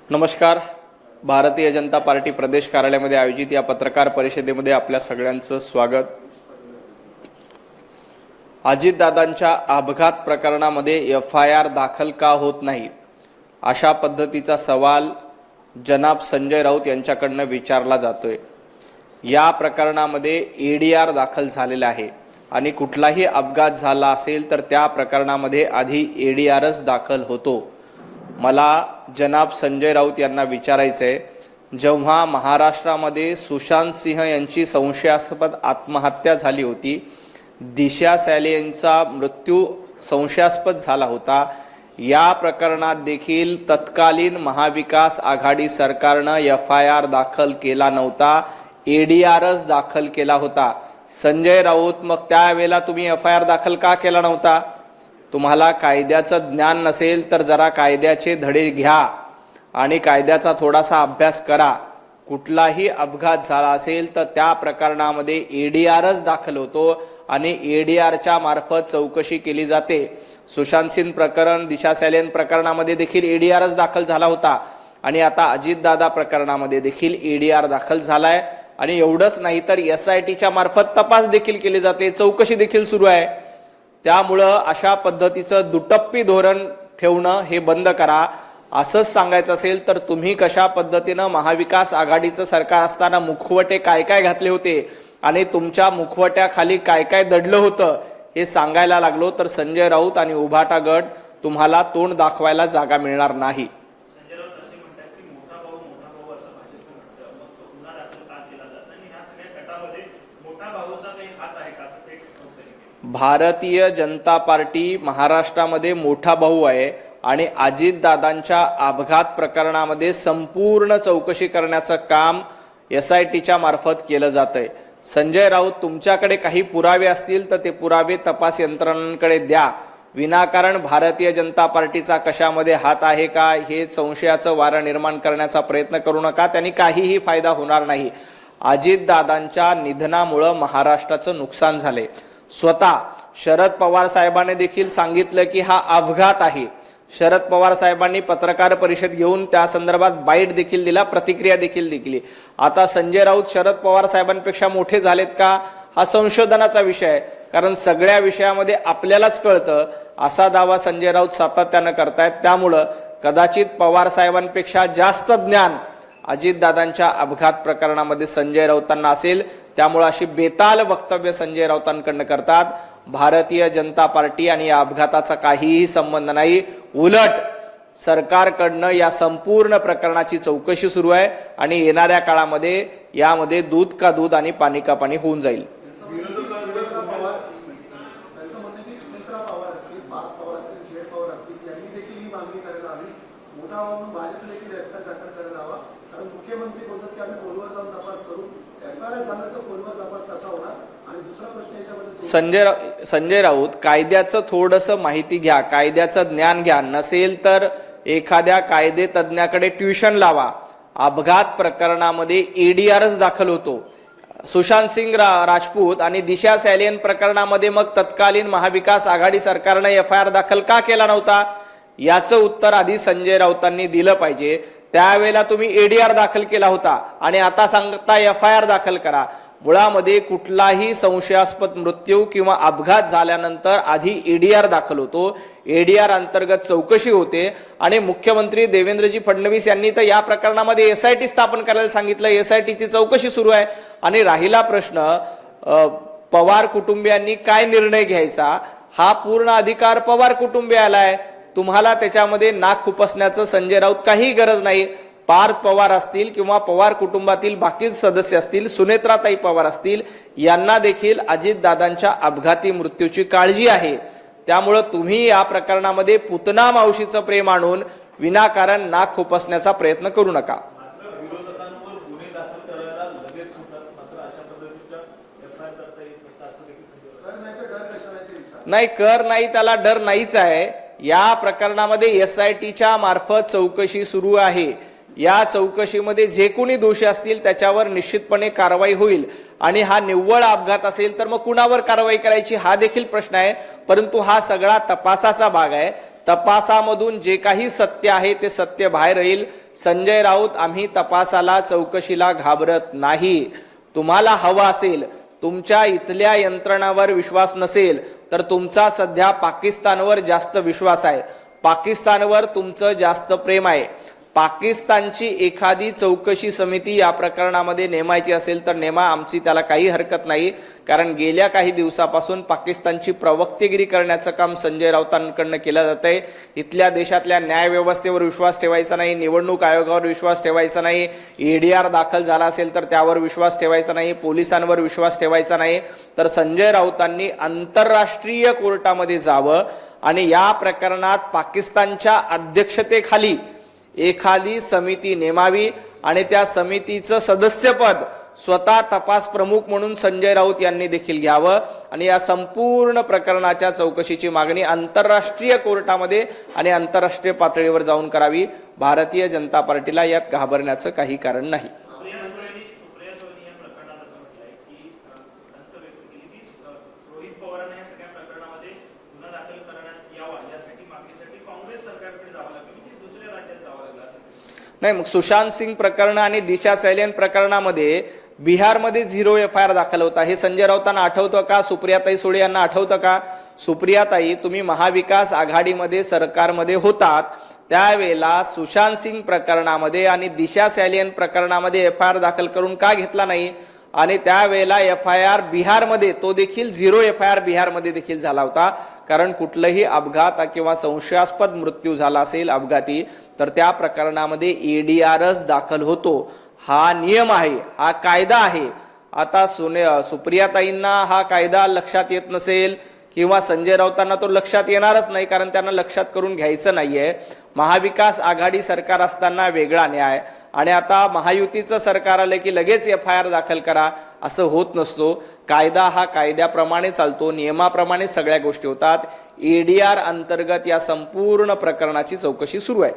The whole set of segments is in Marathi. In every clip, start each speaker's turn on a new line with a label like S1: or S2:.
S1: नमस्कार. भारतीय जनता पार्टी प्रदेश कार्यालयामध्ये आयोजित या पत्रकार परिषदेमध्ये आपल्या सगळ्यांचं स्वागत. अजितदादांच्या अपघात प्रकरणामध्ये FIR दाखल का होत नाही अशा पद्धतीचा सवाल जनाब संजय राऊत यांच्याकडनं विचारला जातोय. या प्रकरणामध्ये ADR दाखल झालेला आहे आणि कुठलाही अपघात झाला असेल तर त्या प्रकरणामध्ये आधी ADRच दाखल होतो. मला जनाब संजय राऊत यांना विचारायचं आहे, जेव्हा महाराष्ट्रामध्ये सुशांत सिंह यांची संशयास्पद आत्महत्या झाली होती, दिशा सॅली यांचा मृत्यू संशयास्पद झाला होता, या प्रकरणात देखील तत्कालीन महाविकास आघाडी सरकारनं FIR दाखल केला नव्हता, ADRच दाखल केला होता. संजय राऊत, मग त्यावेळेला तुम्ही FIR दाखल का केला नव्हता? तुम्हाला कायद्याचं ज्ञान नसेल तर जरा कायद्याचे धडे घ्या आणि कायद्याचा थोडासा अभ्यास करा. कुठलाही अपघात झाला असेल तर त्या प्रकरणामध्ये ADRच दाखल होतो आणि ADRच्या मार्फत चौकशी केली जाते. सुशांत सिंह प्रकरण, दिशा सॅलेन प्रकरणामध्ये देखील ADRच दाखल झाला होता आणि आता अजितदादा प्रकरणामध्ये देखील ADR दाखल झालाय. आणि एवढंच नाही तर SITच्या मार्फत तपास देखील केली जाते, चौकशी देखील सुरू आहे. त्यामुळं अशा पद्धतीचं दुटप्पी धोरण ठेवणं हे बंद करा. असंच सांगायचं असेल तर तुम्ही कशा पद्धतीनं महाविकास आघाडीचं सरकार असताना मुखवटे काय काय घातले होते आणि तुमच्या मुखवट्याखाली काय काय दडलं होतं हे सांगायला लागलो तर संजय राऊत आणि उभाटा गट तुम्हाला तोंड दाखवायला जागा मिळणार नाही. भारतीय जनता पार्टी महाराष्ट्रामध्ये मोठा भाऊ आहे आणि अजितदादांच्या अपघात प्रकरणामध्ये संपूर्ण चौकशी करण्याचं काम SITच्या मार्फत केलं जातंय. संजय राऊत, तुमच्याकडे काही पुरावे असतील तर ते पुरावे तपास यंत्रणांकडे द्या. विनाकारण भारतीय जनता पार्टीचा कशामध्ये हात आहे का हे संशयाचं वारं निर्माण करण्याचा प्रयत्न करू नका. त्यांनी काहीही फायदा होणार नाही. अजितदादांच्या निधनामुळे महाराष्ट्राचं नुकसान झाले. स्वतः शरद पवार साहेबांनी देखील सांगितलं की हा अपघात आहे. शरद पवार साहेबांनी पत्रकार परिषद घेऊन त्या संदर्भात बाईट देखील दिला, प्रतिक्रिया देखील दिली. आता संजय राऊत शरद पवार साहेबांपेक्षा मोठे झालेत का हा संशोधनाचा विषय आहे, कारण सगळ्या विषयामध्ये आपल्यालाच कळतं असा दावा संजय राऊत सातत्यानं करतायत. त्यामुळं कदाचित पवार साहेबांपेक्षा जास्त ज्ञान अजितदादांच्या अपघात प्रकरणामध्ये संजय राऊतांना असेल. त्यामुळे अशी बेताल वक्तव्य संजय राऊतांकडनं करतात. भारतीय जनता पार्टी आणि या अपघाताचा काहीही संबंध नाही. उलट सरकारकडनं या संपूर्ण प्रकरणाची चौकशी सुरू आहे आणि येणाऱ्या काळामध्ये यामध्ये दूध का दूध आणि पाणी का पाणी होऊन जाईल. संजय राऊत, कायद्याचं थोडंसं माहिती घ्या, कायद्याचं ज्ञान घ्या. नसेल तर एखाद्या कायदे तज्ञाकडे ट्युशन लावा. अपघात प्रकरणामध्ये ADRच दाखल होतो. सुशांत सिंह राजपूत आणि दिशा सॅलियन प्रकरणामध्ये मग तत्कालीन महाविकास आघाडी सरकारने FIR दाखल का केला नव्हता याचं उत्तर आधी संजय राऊतांनी दिलं पाहिजे. त्यावेळेला तुम्ही ADR दाखल केला होता आणि आता सांगता FIR दाखल करा. मुळामध्ये कुठलाही संशयास्पद मृत्यू किंवा अपघात झाल्यानंतर आधी ADR दाखल होतो. ADR अंतर्गत चौकशी होते आणि मुख्यमंत्री देवेंद्रजी फडणवीस यांनी तर या प्रकरणामध्ये SIT स्थापन करायला सांगितलं. SITची चौकशी सुरू आहे. आणि राहिला प्रश्न पवार कुटुंबियांनी काय निर्णय घ्यायचा, हा पूर्ण अधिकार पवार कुटुंबियाला आहे. तुम्हाला त्याच्यामध्ये नाक खुपसण्याचं संजय राऊत काही गरज नाही. पार्थ पवार असतील किंवा पवार कुटुंबातील बाकी सदस्य असतील, सुनेत्राताई पवार असतील, यांना देखील अजितदादांच्या अपघाती मृत्यूची काळजी आहे. त्यामुळे तुम्ही या प्रकरणामध्ये पुतना मावशीचं प्रेम आणून विनाकारण नाक खुपसण्याचा प्रयत्न करू नका. नाही, कर नाही, त्याला डर नाहीच आहे. या प्रकरणामध्ये SITच्या मार्फत चौकशी सुरू आहे. या चौकशीमध्ये जे कोणी दोषी असतील त्याच्यावर निश्चितपणे कारवाई होईल आणि हा निव्वळ अपघात असेल तर मग कुणावर कारवाई करायची हा देखील प्रश्न आहे. परंतु हा सगळा तपासाचा भाग आहे. तपासामधून जे काही सत्य आहे ते सत्य बाहेर येईल. संजय राऊत, आम्ही तपासाला चौकशीला घाबरत नाही. तुम्हाला हवा असेल, तुमच्या इथल्या यंत्रणांवर विश्वास नसेल तर तुमचा सध्या पाकिस्तानवर जास्त विश्वास आहे. पाकिस्तानवर तुमचं जास्त प्रेम आहे. पाकिस्तानची एखादी चौकशी समिती या प्रकरणामध्ये नेमायची असेल तर नेमा, आमची त्याला काही हरकत नाही. कारण गेल्या काही दिवसापासून पाकिस्तानची प्रवक्तेगिरी करण्याचं काम संजय राऊतांकडनं केलं जातंय. इथल्या देशातल्या न्यायव्यवस्थेवर विश्वास ठेवायचा नाही, निवडणूक आयोगावर विश्वास ठेवायचा नाही, EDR दाखल झाला असेल तर त्यावर विश्वास ठेवायचा नाही, पोलिसांवर विश्वास ठेवायचा नाही. तर संजय राऊतांनी आंतरराष्ट्रीय कोर्टामध्ये जावं आणि या प्रकरणात पाकिस्तानच्या अध्यक्षतेखाली एखादी समिती नेमावी आणि त्या समितीचं सदस्यपद स्वतः तपास प्रमुख म्हणून संजय राऊत यांनी देखील घ्यावं आणि या संपूर्ण प्रकरणाच्या चौकशीची मागणी आंतरराष्ट्रीय कोर्टामध्ये आणि आंतरराष्ट्रीय पातळीवर जाऊन करावी. भारतीय जनता पार्टीला यात घाबरण्याचं काही कारण नाही. नाही, मग सुशांत सिंग प्रकरण आणि दिशा सैलेन प्रकरणामध्ये बिहारमध्ये 0 FIR दाखल होता. हे संजय राऊतांना आठवतं का? सुप्रियाताई सुळे यांना आठवतं का? सुप्रियाताई, तुम्ही महाविकास आघाडीमध्ये सरकारमध्ये होतात त्यावेळेला सुशांत सिंग प्रकरणामध्ये आणि दिशा सैलेन प्रकरणामध्ये FIR दाखल करून का घेतला नाही? आणि त्यावेळेला FIR बिहारमध्ये, तो देखील 0 FIR बिहारमध्ये देखील झाला होता. कारण कुठलंही अपघात किंवा संशयास्पद मृत्यू झाला असेल अपघाती तर त्या प्रकरणामध्ये EDRच दाखल होतो. हा नियम आहे, हा कायदा आहे. आता सुप्रियाताईंना हा कायदा लक्षात येत नसेल किंवा संजय राऊतांना तो लक्षात येणारच नाही, कारण त्यांना लक्षात करून घ्यायचं नाहीये. महाविकास आघाडी सरकार असताना वेगळा न्याय आणि आता महायुतीचं सरकार आलं की लगेच FIR दाखल करा, असं होत नसतो. कायदा हा कायद्याप्रमाणे चालतो, नियमाप्रमाणे सगळ्या गोष्टी होतात. EDR अंतर्गत या संपूर्ण प्रकरणाची चौकशी सुरू आहे.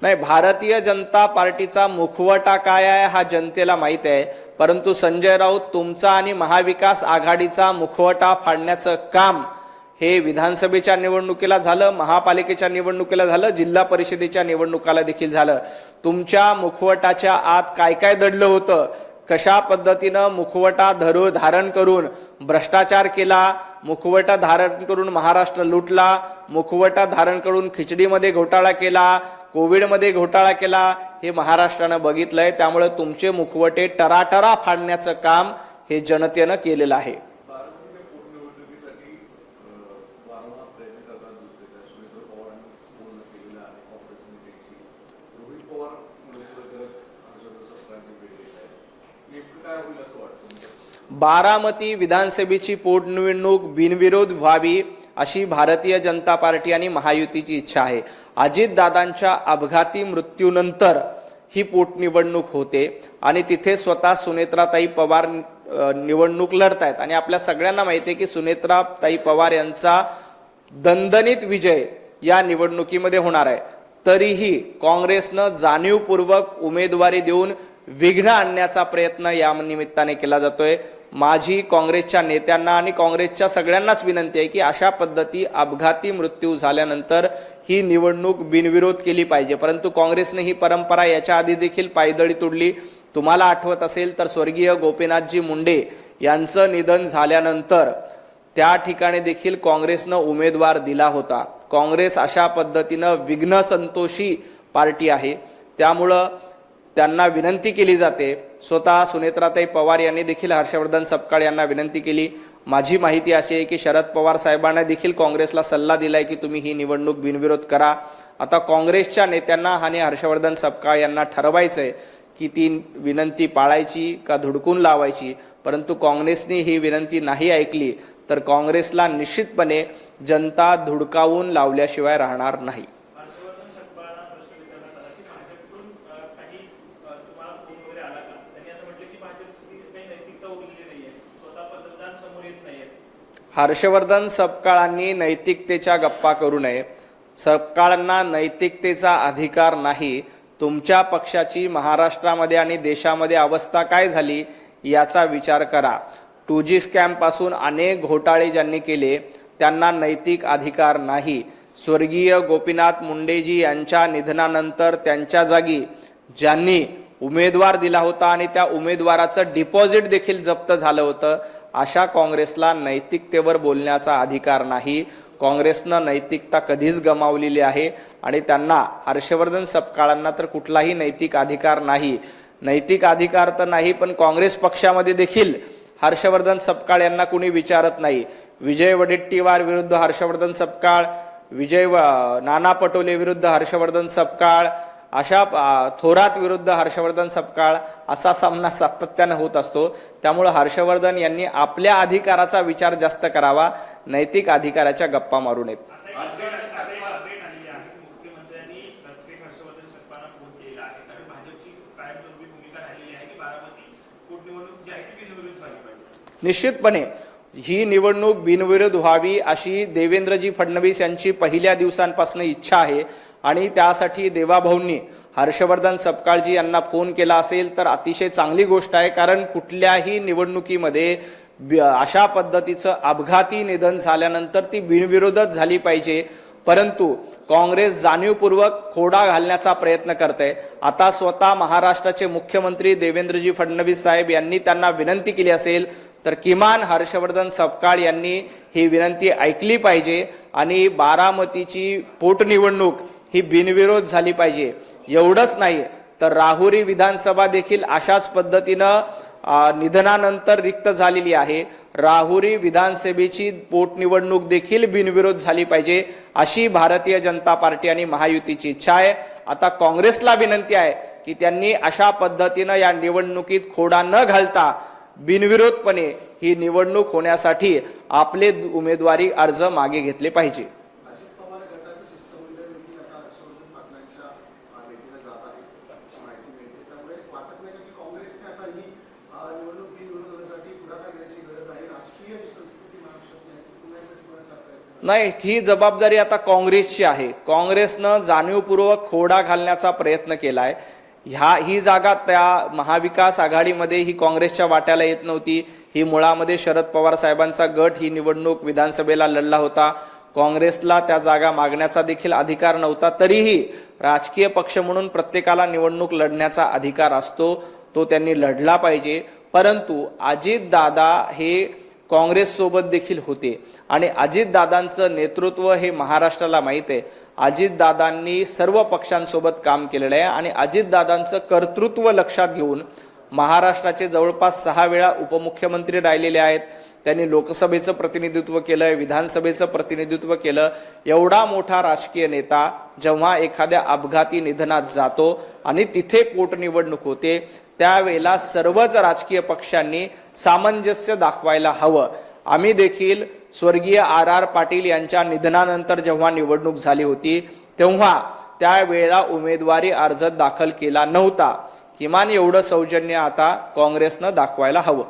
S1: नाही, भारतीय जनता पार्टीचा मुखवटा काय आहे हा जनतेला माहित आहे. परंतु संजय राऊत, तुमचा आणि महाविकास आघाडीचा मुखवटा फाडण्याचं काम हे विधानसभेच्या निवडणुकीला झालं, महापालिकेच्या निवडणुकीला झालं, जिल्हा परिषदेच्या निवडणुकाला देखील झालं. तुमच्या मुखवटाच्या आत काय काय दडलं होतं, कशा पद्धतीनं मुखवटा धारण करून भ्रष्टाचार केला, मुखवटा धारण करून महाराष्ट्र लुटला, मुखवटा धारण करून खिचडीमध्ये घोटाळा केला, कोविडमध्ये घोटाळा केला, हे महाराष्ट्रानं बघितलंय. त्यामुळे तुमचे मुखवटे टराटरा फाडण्याचं काम हे जनतेनं केलेलं आहे. बारामती विधानसभेची पोटनिवडणूक बिनविरोध व्हावी अशी भारतीय जनता पार्टी आणि महायुतीची इच्छा आहे. अजितदादांच्या अपघाती मृत्यूनंतर ही पोटनिवडणूक होते आणि तिथे स्वतः सुनेत्राताई पवार निवडणूक लढतायत आणि आपल्या सगळ्यांना माहिती आहे की सुनेत्राताई पवार यांचा दणदणीत विजय या निवडणुकीमध्ये होणार आहे. तरीही काँग्रेसनं जाणीवपूर्वक उमेदवारी देऊन विघ्न आणण्याचा प्रयत्न या निमित्ताने केला जातोय. माझी काँग्रेसच्या नेत्यांना आणि काँग्रेसच्या सगळ्यांनाच विनंती आहे की अशा पद्धती अपघाती मृत्यू झाल्यानंतर ही निवडणूक बिनविरोध केली पाहिजे. परंतु काँग्रेसने ही परंपरा याच्या आधी देखील पायदळी तोडली. तुम्हाला आठवत असेल तर स्वर्गीय गोपीनाथजी मुंडे यांचं निधन झाल्यानंतर त्या ठिकाणी देखील काँग्रेसनं उमेदवार दिला होता. काँग्रेस अशा पद्धतीनं विघ्न संतोषी पार्टी आहे. त्यामुळं त्यांना विनंती केली जाते. स्वतः सुनेत्राताई पवार यांनी देखील हर्षवर्धन सपकाळ यांना विनंती केली. माझी माहिती अशी आहे की शरद पवार साहेबांना देखील काँग्रेसला सल्ला दिलाय की तुम्ही ही निवडणूक बिनविरोध करा. आता काँग्रेसच्या नेत्यांना आणि हर्षवर्धन सपकाळ यांना ठरवायचंय की ती विनंती पाळायची का धुडकून लावायची. परंतु काँग्रेसने ही विनंती नाही ऐकली तर काँग्रेसला निश्चितपणे जनता धुडकावून लावल्याशिवाय राहणार नाही. हर्षवर्धन सपकाळांनी नैतिकतेच्या गप्पा करू नये. सपकाळांना नैतिकतेचा अधिकार नाही. तुमच्या पक्षाची महाराष्ट्रामध्ये आणि देशामध्ये अवस्था काय झाली याचा विचार करा. 2G स्कॅम पासून अनेक घोटाळे ज्यांनी केले त्यांना नैतिक अधिकार नाही। स्वर्गीय गोपीनाथ मुंडेजी यांच्या निधनानंतर त्यांच्या जागी ज्यांनी उमेदवार दिला होता आणि त्या उमेदवाराचं डिपॉझिट देखील जप्त झालं होतं, अशा काँग्रेसला नैतिकतेवर बोलण्याचा अधिकार नाही। काँग्रेसनं नैतिकता कधीच गमावलेली आहे आणि त्यांना हर्षवर्धन सपकाळांना तर कुठलाही नैतिक अधिकार नाही। नैतिक अधिकार तर नाही, पण काँग्रेस पक्षामध्ये देखील हर्षवर्धन सपकाळ यांना कुणी विचारत नाही। विजय वडेट्टीवार विरुद्ध हर्षवर्धन सपकाळ, नाना पटोले विरुद्ध हर्षवर्धन सपकाळ, अशा थोरात विरुद्ध हर्षवर्धन सपकाळ असा सामना सातत्याने होत असतो। त्यामुळे हर्षवर्धन यांनी आपल्या अधिकाराचा विचार जास्त करावा, नैतिक अधिकाराच्या गप्पा मारू नयेत। निश्चितपणे ही निवडणूक बिनविरोध व्हावी अशी देवेंद्रजी फडणवीस यांची पहिल्या दिवसांपासून इच्छा आहे आणि त्यासाठी देवाभाऊंनी हर्षवर्धन सपकाळजी यांना फोन केला असेल तर अतिशय चांगली गोष्ट आहे। कारण कुठल्याही निवडणुकीमध्ये अशा पद्धतीचं अपघाती निधन झाल्यानंतर ती बिनविरोधच झाली पाहिजे, परंतु काँग्रेस जाणीवपूर्वक खोडा घालण्याचा प्रयत्न करते। आता स्वतः महाराष्ट्राचे मुख्यमंत्री देवेंद्रजी फडणवीस साहेब यांनी त्यांना विनंती केली असेल तर किमान हर्षवर्धन सपकाळ यांनी ही विनंती ऐकली पाहिजे आणि बारामतीची पोटनिवडणूक ही बिनविरोध झाली पाहिजे। एवढंच नाही तर राहुरी विधानसभा देखील अशाच पद्धतीनं निधनानंतर रिक्त झालेली आहे। राहुरी विधानसभेची पोटनिवडणूक देखील बिनविरोध झाली पाहिजे अशी भारतीय जनता पार्टी आणि महायुतीची इच्छा आहे। आता काँग्रेसला विनंती आहे की त्यांनी अशा पद्धतीनं या निवडणुकीत खोडा न घालता बिनविरोधपणे ही निवडणूक होण्यासाठी आपले उमेदवारी अर्ज मागे घेतले पाहिजे। नाही, ही जबाबदारी आता काँग्रेसची आहे। काँग्रेसनं जाणीवपूर्वक खोडा घालण्याचा प्रयत्न केलाय। ही जागा त्या महाविकास आघाडीमध्ये ही काँग्रेसच्या वाट्याला येत नव्हती। ही मुळामध्ये शरद पवार साहेबांचा गट ही निवडणूक विधानसभेला लढला होता। काँग्रेसला त्या जागा मागण्याचा देखील अधिकार नव्हता। तरीही राजकीय पक्ष म्हणून प्रत्येकाला निवडणूक लढण्याचा अधिकार असतो, तो त्यांनी लढला पाहिजे। परंतु अजितदादा हे काँग्रेस सोबत देखील होते आणि अजितदादांचं नेतृत्व हे महाराष्ट्राला माहित आहे। अजितदादांनी सर्व पक्षांसोबत काम केलेलं आहे आणि अजितदादांचं कर्तृत्व लक्षात घेऊन महाराष्ट्राचे जवळपास 6 वेळा उपमुख्यमंत्री राहिलेले आहेत। त्यांनी लोकसभेचं प्रतिनिधित्व केलं, विधानसभेचं प्रतिनिधित्व केलं। एवढा मोठा राजकीय नेता जेव्हा एखाद्या अपघाती निधनात जातो आणि तिथे पोटनिवडणूक होते त्यावेळेला सर्वच राजकीय पक्षांनी सामंजस्य दाखवायला हवं। आम्ही देखील स्वर्गीय RR पाटील यांच्या निधनानंतर जेव्हा निवडणूक झाली होती तेव्हा त्यावेळेला उमेदवारी अर्ज दाखल केला नव्हता। किमान एवढं सौजन्य आता काँग्रेसनं दाखवायला हवं।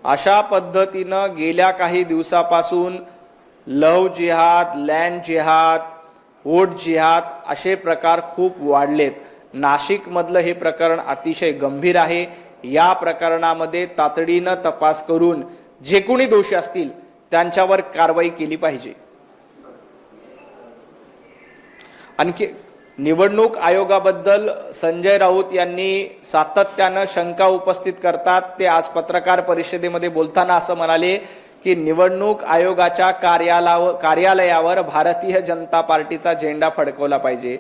S1: अशा पद्धतीनं गेल्या काही दिवसापासून लव्ह जिहाद, लँड जिहाद, वोट जिहाद असे प्रकार खूप वाढलेत। नाशिक मधलं हे प्रकरण अतिशय गंभीर आहे। या प्रकरणामध्ये तातडीनं तपास करून जे कोणी दोषी असतील त्यांच्यावर कारवाई केली पाहिजे। आणखी निवडणूक आयोगाबद्दल संजय राऊत यांनी सातत्यानं शंका उपस्थित करतात। ते आज पत्रकार परिषदेमध्ये बोलताना असं म्हणाले की निवडणूक आयोगाच्या कार्यालयावर भारतीय जनता पार्टीचा झेंडा फडकवला पाहिजे।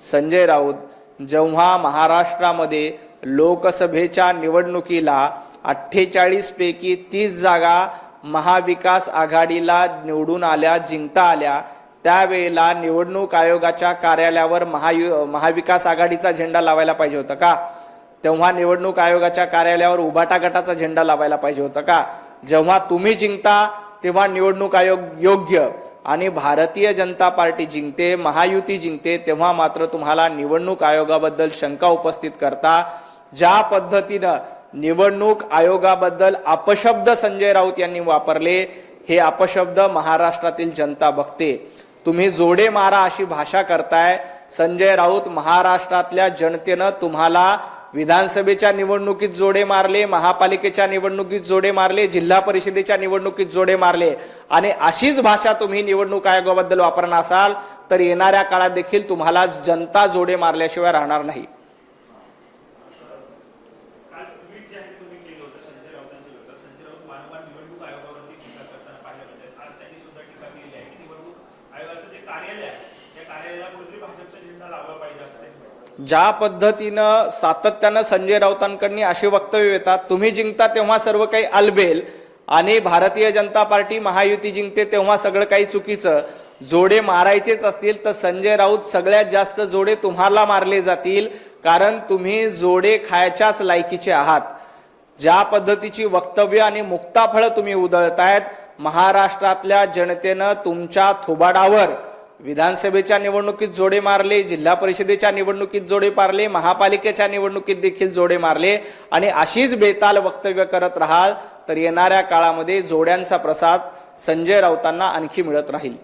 S1: संजय राऊत, जेव्हा महाराष्ट्रामध्ये लोकसभेच्या निवडणुकीला 48 पैकी 30 जागा महाविकास आघाडीला निवडून आल्या, जिंकता आल्या, त्यावेळेला निवडणूक आयोगाच्या कार्यालयावर महाविकास आघाडीचा झेंडा लावायला पाहिजे होता का? तेव्हा निवडणूक आयोगाच्या कार्यालयावर उभाटा गटाचा झेंडा लावायला पाहिजे होता का? जेव्हा तुम्ही जिंकता तेव्हा निवडणूक आयोग योग्य आणि भारतीय जनता पार्टी जिंकते, महायुती जिंकते, तेव्हा मात्र तुम्हाला निवडणूक आयोगाबद्दल शंका उपस्थित करता। ज्या पद्धतीनं निवडणूक आयोगाबद्दल अपशब्द संजय राऊत यांनी वापरले, हे अपशब्द महाराष्ट्रातील जनता बघते। तुम्ही जोडे मारा अशी भाषा करताय, संजय राऊत, महाराष्ट्रातल्या जनतेनं तुम्हाला विधानसभेच्या निवडणुकीत जोडे मारले, महापालिकेच्या निवडणुकीत जोडे मारले, जिल्हा परिषदेच्या निवडणुकीत जोडे मारले आणि अशीच भाषा तुम्ही निवडणूक आयोगाबद्दल वापरणार असाल तर येणाऱ्या काळात देखील तुम्हाला जनता जोडे मारल्याशिवाय राहणार नाही. ज्या पद्धतीनं सातत्यानं संजय राऊतांकडून अशी वक्तव्य येतात, तुम्ही जिंकता तेव्हा सर्व काही अलबेल आणि भारतीय जनता पार्टी महायुती जिंकते तेव्हा सगळं काही चुकीचं, जोडे मारायचेच असतील तर संजय राऊत सगळ्यात जास्त जोडे तुम्हाला मारले जातील, कारण तुम्ही जोडे खायच्याच लायकीचे आहात. ज्या पद्धतीची वक्तव्य आणि मुक्ताफळं तुम्ही उधळतायत, महाराष्ट्रातल्या जनतेनं तुमच्या थोबाडावर विधानसभेच्या निवडणुकीत जोडे मारले, जिल्हा परिषदेच्या निवडणुकीत जोडे मारले, महापालिकेच्या निवडणुकीत देखील जोडे मारले आणि अशीच बेताल वक्तव्य करत राहाल तर येणाऱ्या काळामध्ये जोड्यांचा प्रसाद संजय राऊतांना आणखी मिळत राहील.